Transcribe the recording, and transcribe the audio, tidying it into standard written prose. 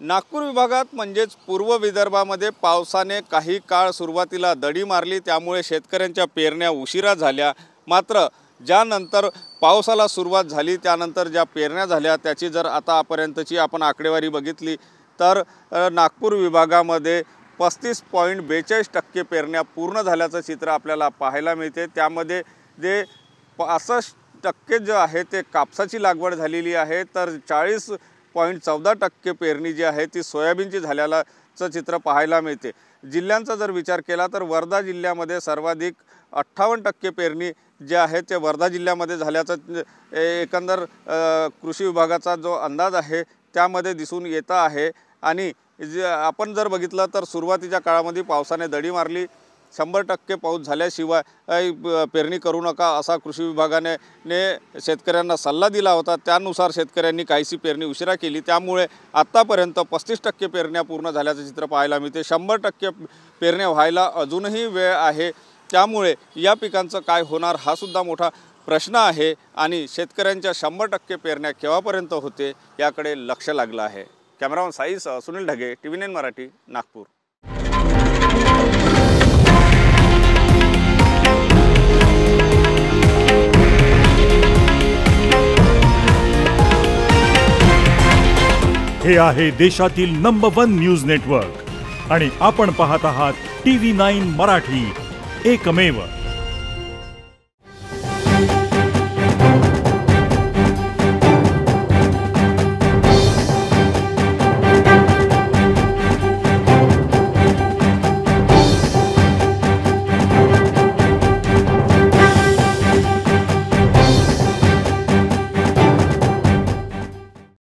नागपूर विभागात म्हणजेच पूर्व विदर्भामध्ये पावसाने काही काळ सुरुवातीला दडी मारली, त्यामुळे शेतकऱ्यांच्या पेरण्या उशिरा झाल्या। मात्र ज्यानंतर पावसाला सुरुवात झाली त्यानंतर ज्या पेरण्या झाल्या त्याची जर आतापर्यंतची आपण आकडेवारी बघितली तर नागपूर विभागामध्ये 35.42% पेरण्या पूर्ण झाल्याचं चित्र आपल्याला पाहायला मिळते। त्यामध्ये जे 65% जे आहे ते कापसाची लागवड झालेली आहे, तर 40.14% पेरणी जी आहे ती सोयाबीनची झाल्याचं चित्र पाहायला मिळते। जिल्ह्यांचा जर विचार केला तर वर्धा जिल्ह्यामध्ये सर्वाधिक 58% पेरणी जे आहे ते वर्धा जिल्ह्यामध्ये झाल्याचं एकंदर कृषी विभागाचा जो अंदाज आहे त्यामध्ये दिसून येत आहे। आणि आपण जर बघितलं तर सुरुवातीच्या काळामध्ये पावसाने दडी मारली, 100% पाऊस झाल्याशिवाय पेरणी करू नका असा कृषी विभागाने शेतकऱ्यांना सल्ला दिला होता। त्यानुसार शेतकऱ्यांनी काहीशी पेरणी उशिरा केली, त्यामुळे आतापर्यंत 35% पेरण्या पूर्ण झाल्याचं चित्र पाहायला मिळते। 100% पेरण्या व्हायला अजूनही वेळ आहे, त्यामुळे या पिकांचं काय होणार हा सुद्धा मोठा प्रश्न आहे आणि शेतकऱ्यांच्या 100% पेरण्या केव्हापर्यंत होते याकडे लक्ष लागलं आहे। कॅमेरामन साईसह सुनील ढगे, TV9 मराठी, नागपूर। हे आहे देशातील नंबर 1 न्यूज नेटवर्क आणि आपण पाहत आहात TV9 मराठी, एकमेव।